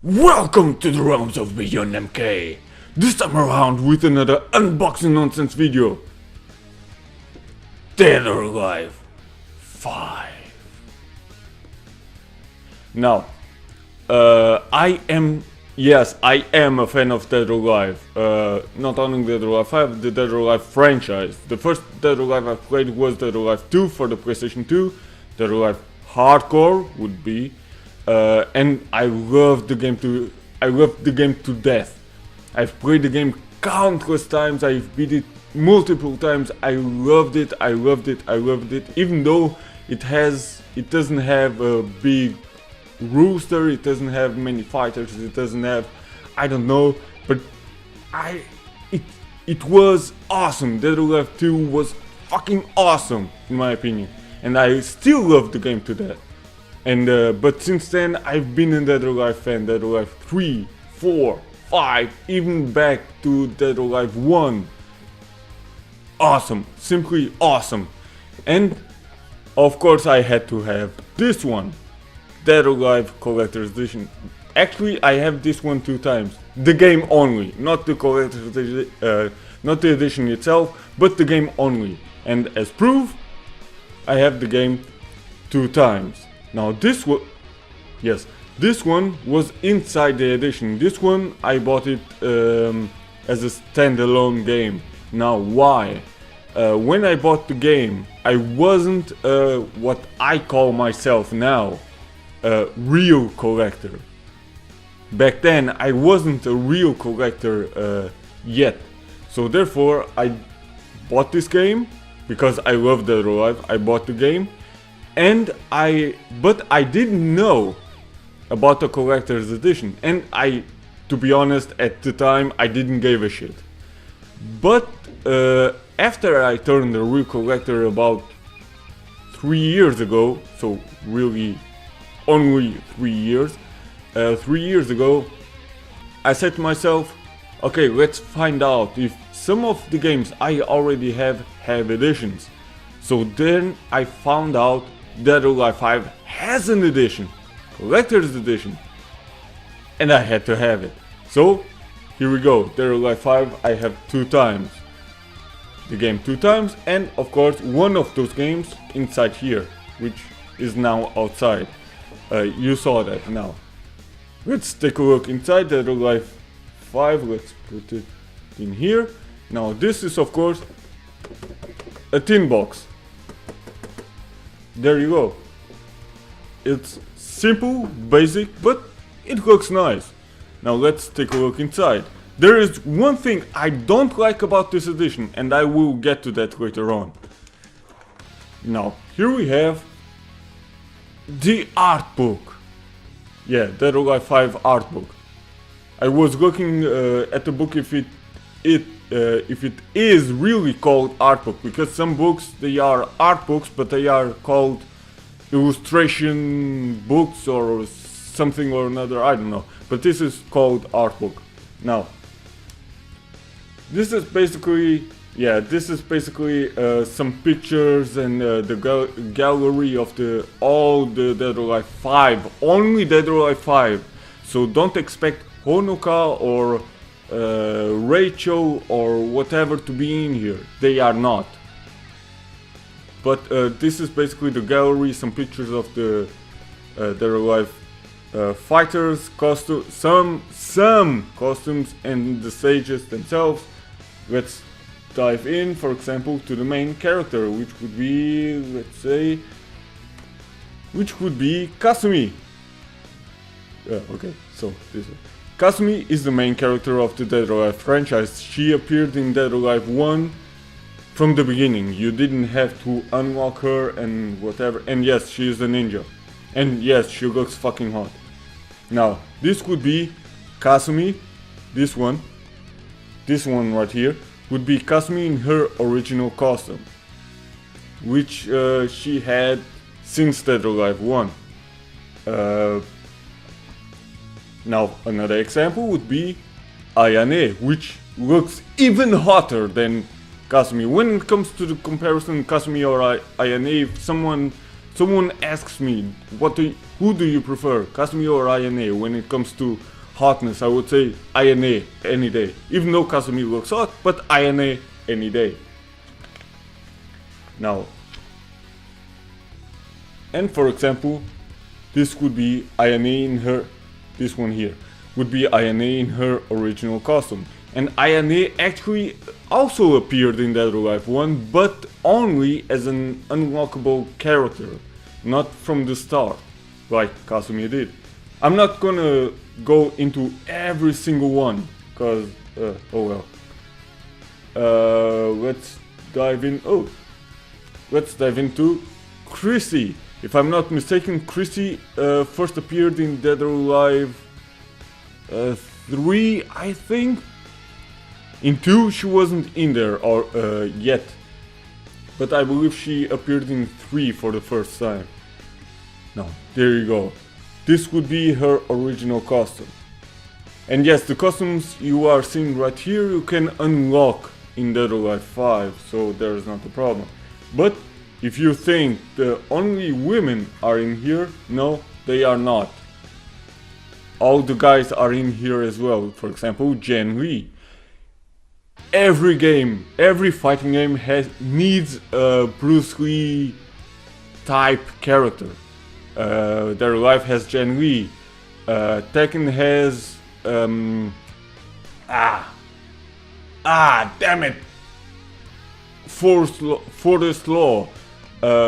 Welcome to the realms of Beyond MK. This time around with another unboxing nonsense video. Dead or Alive 5. Now, I am a fan of Dead or Alive. Not only Dead or Alive 5, the Dead or Alive franchise. The first Dead or Alive I played was Dead or Alive 2 for the PlayStation 2. Dead or Alive Hardcore would be. And I love the game to death. I've played the game countless times. I've beat it multiple times. I loved it. Even though it doesn't have a big rooster. It doesn't have many fighters. It doesn't have, I don't know. But it was awesome. Dead or Alive 2 was fucking awesome in my opinion, and I still love the game to death. And but since then I've been a Dead or Alive fan. Dead or Alive 3, 4, 5, even back to Dead or Alive 1. Awesome, simply awesome. And of course I had to have this one, Dead or Alive Collector's Edition. Actually I have this one 2 times. The game only, not the Collector's Edition, not the edition itself, but the game only. And as proof, I have the game 2 times. Now this one was inside the edition. This one I bought it as a standalone game. Now why? When I bought the game, I wasn't what I call myself now, a real collector. Back then I wasn't a real collector yet. So therefore I bought this game because I love Dead or Alive. I bought the game. But I didn't know about the collector's edition, and to be honest, at the time I didn't give a shit. But after I turned a real collector about 3 years ago, so really only 3 years, 3 years ago, I said to myself, okay, let's find out if some of the games I already have editions. So then I found out Dead or Alive 5 has an edition, collector's edition, and I had to have it. So here we go, Dead or Alive 5 I have 2 times, the game 2 times, and of course one of those games inside here, which is now outside. You saw that. Now let's take a look inside Dead or Alive 5. Let's put it in here. Now this is of course a tin box. There you go. It's simple, basic, but it looks nice. Now let's take a look inside. There is one thing I don't like about this edition, and I will get to that later on. Now, here we have the art book. Yeah, Dead or Alive 5 art book. I was looking at the book if it is really called art book, because some books they are art books but they are called illustration books or something or another, I don't know, but this is called art book. Now this is basically some pictures and the gallery of all the Dead or Alive 5, only Dead or Alive 5, so don't expect Honoka or Rachel or whatever to be in here. They are not. But this is basically the gallery, some pictures of the Dead or Alive fighters, some costumes, and the stages themselves. Let's dive in, for example, to the main character, which would be, let's say, Kasumi. Okay, so this one. Kasumi is the main character of the Dead or Alive franchise. She appeared in Dead or Alive 1 from the beginning. You didn't have to unlock her and whatever. And yes, she is a ninja. And yes, she looks fucking hot. Now, this would be Kasumi. This one right here, would be Kasumi in her original costume, which she had since Dead or Alive 1. Now another example would be Ayane, which looks even hotter than Kasumi. When it comes to the comparison Kasumi or Ayane, if someone someone asks me, who do you prefer, Kasumi or INA? When it comes to hotness, I would say INA any day. Even though Kasumi looks hot, but INA any day. Now, and for example, this could be INA in her, this one here, would be INA in her original costume. And INA actually also appeared in Dead or Alive 1, but only as an unlockable character, not from the start, like Kasumi did. I'm not gonna go into every single one, cause, oh well. Let's dive into Chrissy. If I'm not mistaken, Chrissy first appeared in Dead or Alive 3, I think. In 2 she wasn't in there or yet, but I believe she appeared in 3 for the first time. Now, there you go. This would be her original costume. And yes, the costumes you are seeing right here you can unlock in Dead or Alive 5, so there is not a problem. But if you think the only women are in here, no, they are not. All the guys are in here as well. For example, Jen Lee. Every game, every fighting game needs a Bruce Lee type character. Dead or Alive has Jen Lee. Tekken has damn it, Forest Law.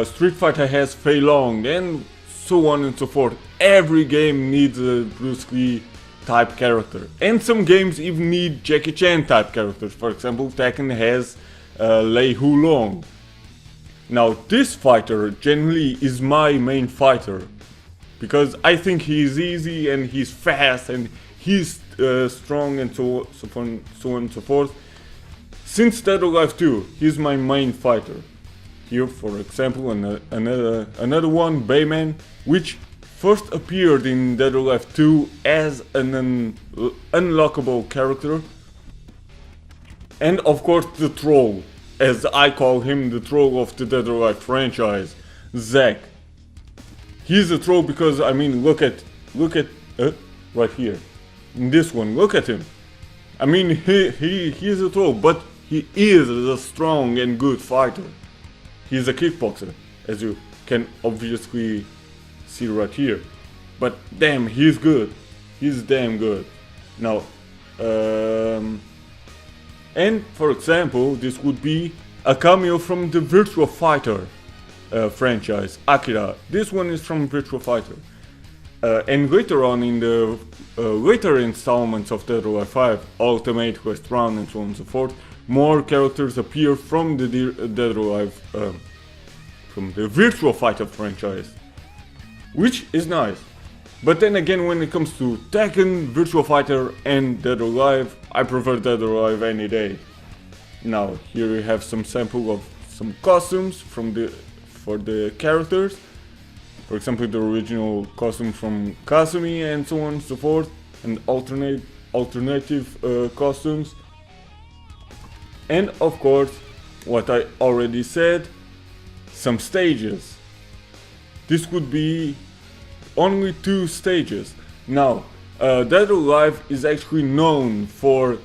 Street Fighter has Fei Long, and so on and so forth. Every game needs a Bruce Lee type character, and some games even need Jackie Chan type characters. For example, Tekken has Lei Hulong. Now this fighter, Jen Lee, is my main fighter, because I think he's easy and he's fast and he's strong and so on and so forth. Since Dead or Alive 2, he's my main fighter. Here, for example, another one, Bayman, which first appeared in Dead or Alive 2 as an unlockable character. And of course the troll, as I call him, the troll of the Dead or Alive franchise, Zack. He's a troll because, I mean, look at right here, in this one, look at him. I mean, he's a troll, but he is a strong and good fighter. He's a kickboxer, as you can obviously see right here. But damn, he's good. He's damn good. Now, and for example, this would be a cameo from the Virtua Fighter franchise, Akira. This one is from Virtua Fighter. And later on in the later installments of Dead or Alive 5, Ultimate, Quest Run, and so on and so forth, more characters appear from the Dead or Alive, from the Virtua Fighter franchise, which is nice. But then again, when it comes to Tekken, Virtua Fighter, and Dead or Alive, I prefer Dead or Alive any day. Now, here you have some sample of some costumes for the characters. For example, the original costume from Kasumi and so on and so forth, and alternative costumes. And of course, what I already said, some stages. This would be only 2 stages. Now, Dead or Alive is actually known for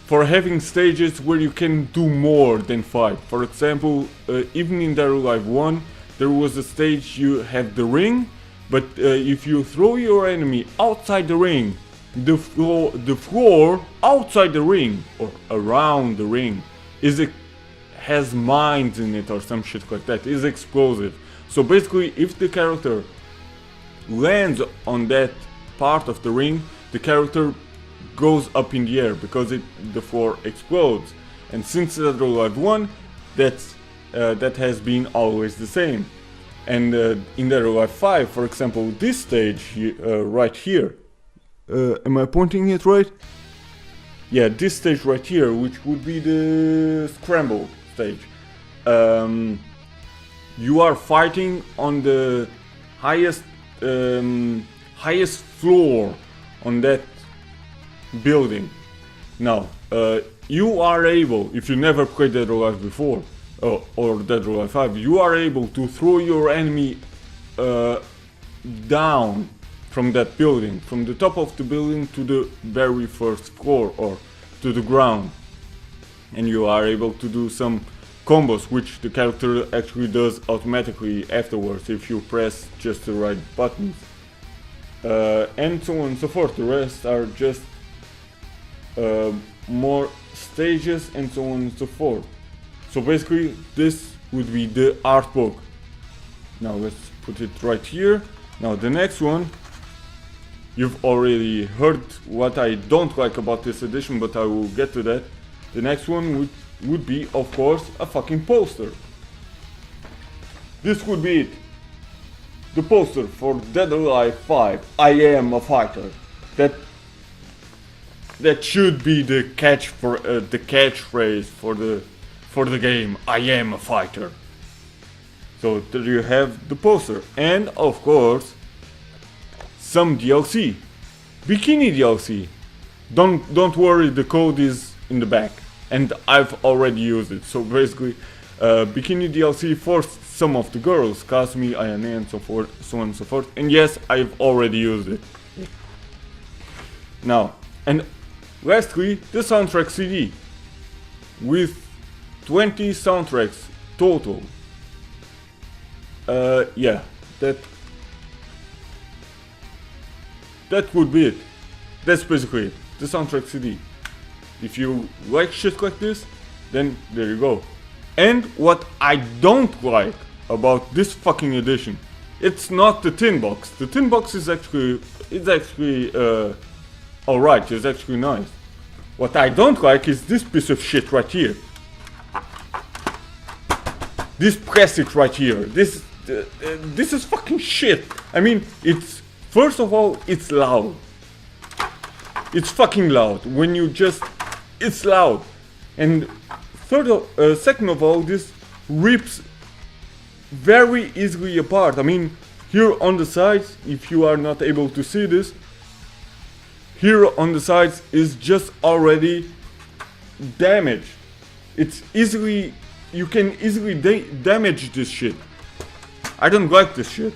having stages where you can do more than fight. For example, even in Dead or Alive 1, there was a stage you have the ring, but if you throw your enemy outside the ring, the floor outside the ring or around the ring has mines in it or some shit like that, is explosive. So basically, if the character lands on that part of the ring, the character goes up in the air because the floor explodes. And since Dead or Alive 1, that has been always the same. And in Dead or Alive 5, for example, this stage right here, am I pointing it right? Yeah, this stage right here, which would be the scramble stage. You are fighting on the highest floor on that building. Now, you are able, if you never played Dead or Alive before, or Dead or Alive 5, you are able to throw your enemy down from that building, from the top of the building to the very first floor or to the ground, and you are able to do some combos which the character actually does automatically afterwards if you press just the right buttons, and so on and so forth. The rest are just more stages and so on and so forth. So basically this would be the art book. Now let's put it right here. Now the next one, you've already heard what I don't like about this edition, but I will get to that. The next one would be, of course, a fucking poster. This would be it. The poster for Dead or Alive 5, I am a fighter. That should be the catchphrase for the game. I am a fighter. So there you have the poster, and of course some DLC, Bikini DLC. Don't worry, the code is in the back, and I've already used it. So basically, Bikini DLC for some of the girls, Kasmi, Ayane, and so on and so forth. And yes, I've already used it. Now, and lastly, the soundtrack CD with 20 soundtracks total. Yeah, that would be it. That's basically it, the soundtrack CD. If you like shit like this, then there you go. And what I don't like about this fucking edition, it's not the tin box. The tin box is actually alright, it's actually nice. What I don't like is this piece of shit right here. This plastic right here. This is fucking shit. I mean, it's, first of all, it's loud. It's fucking loud. When you just, it's loud. And second of all, this rips very easily apart. I mean, here on the sides, if you are not able to see this, here on the sides is just already damaged. It's easily, you can easily damage this shit. I don't like this shit.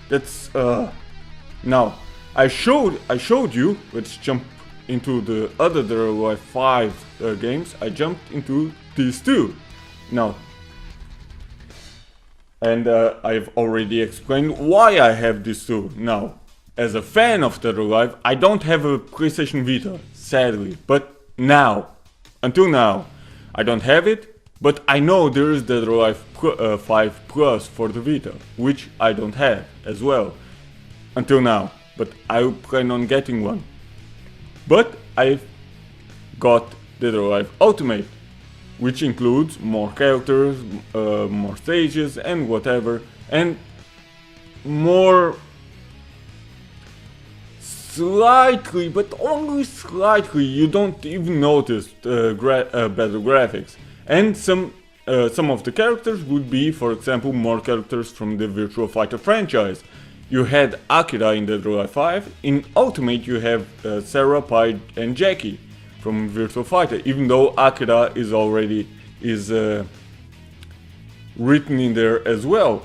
That's now I showed you. Let's jump into the other Dead or Alive 5 games. I jumped into these two now, and I've already explained why I have these two. Now, as a fan of Dead or Alive, I don't have a PlayStation Vita, sadly, but now, until now, I don't have it. But I know there is Dead or Alive 5 Plus for the Vita, which I don't have as well, until now, but I plan on getting one. But I've got Dead or Alive Ultimate, which includes more characters, more stages and whatever, and more slightly, but only slightly, you don't even notice better graphics. And some of the characters would be, for example, more characters from the Virtua Fighter franchise. You had Akira in Dead or Alive 5, in Ultimate you have Sarah, Pi, and Jackie from Virtua Fighter, even though Akira is already written in there as well.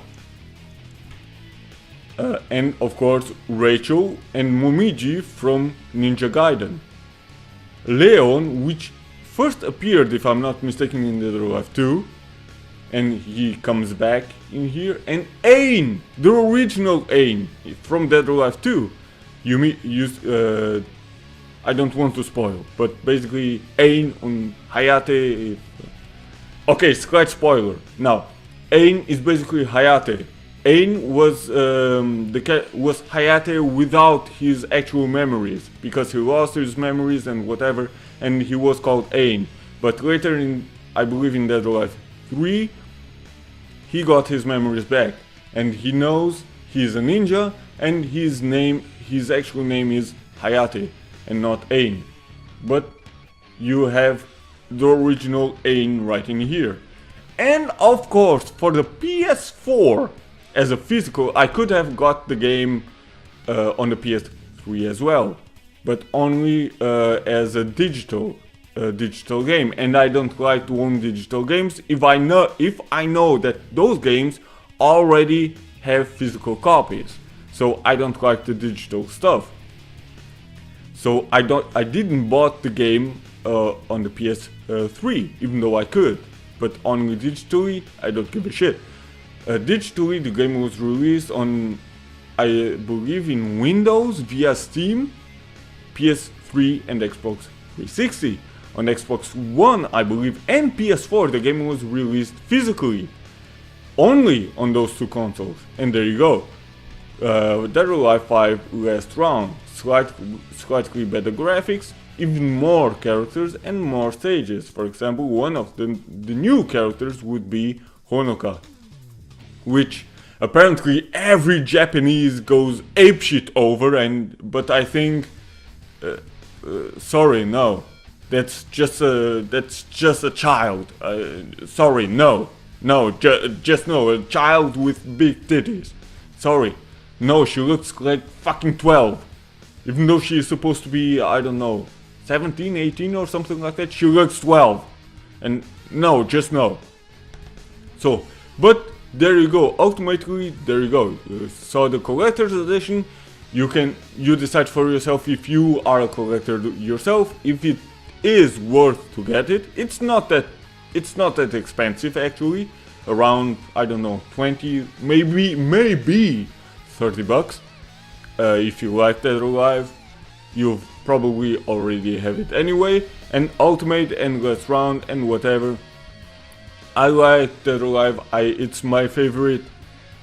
And of course Rachel and Momiji from Ninja Gaiden. Leon, which first appeared, if I'm not mistaken, in Dead or Alive 2, and he comes back in here, and Ain, the original Ain from Dead or Alive 2. I don't want to spoil, but basically Ain on Hayate. Okay, slight spoiler. Now, Ain is basically Hayate. Ain was Hayate without his actual memories, because he lost his memories and whatever, and he was called Ain. But later in, I believe in Dead or Alive 3, he got his memories back, and he knows he's a ninja, and his actual name is Hayate, and not Ain. But you have the original Ain right in here. And of course, for the PS4, as a physical, I could have got the game on the PS3 as well, but only as a digital digital game, and I don't like to own digital games if I know that those games already have physical copies. So I don't like the digital stuff. So I didn't bought the game on the PS3, even though I could, but only digitally. I don't give a shit. Digitally, the game was released on, I believe, in Windows via Steam, PS3 and Xbox 360. On Xbox One, I believe, and PS4, the game was released physically, only on those two consoles. And there you go. Dead or Alive 5 Last Round, slightly better graphics, even more characters and more stages. For example, one of the new characters would be Honoka, which apparently every Japanese goes apeshit over, but I think, sorry, no, that's just a child. Sorry, no, just no, a child with big titties. Sorry, no, she looks like fucking 12, even though she is supposed to be, I don't know, 17, 18 or something like that. She looks 12, and no, just no. So, but there you go. Ultimately, there you go. So the collector's edition, you decide for yourself if you are a collector yourself, if it is worth to get it. It's not that expensive actually. Around, I don't know, 20, maybe 30 bucks. If you like Dead or Alive, you probably already have it anyway. And Ultimate and Last Round and whatever, I like Dead or Alive. It's my favorite.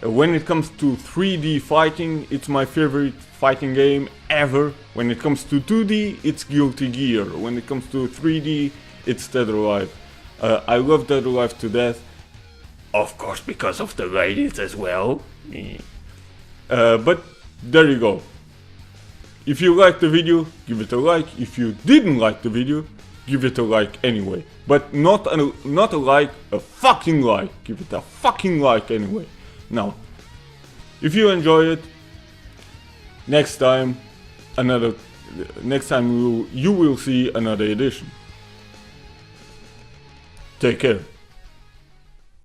When it comes to 3D fighting, it's my favorite fighting game ever. When it comes to 2D, it's Guilty Gear. When it comes to 3D, it's Dead or Alive. I love Dead or Alive to death. Of course, because of the ladies as well. But there you go. If you liked the video, give it a like. If you didn't like the video, give it a like anyway. But not a like, a fucking like. Give it a fucking like anyway. Now, if you enjoy it, next time you will see another edition. Take care.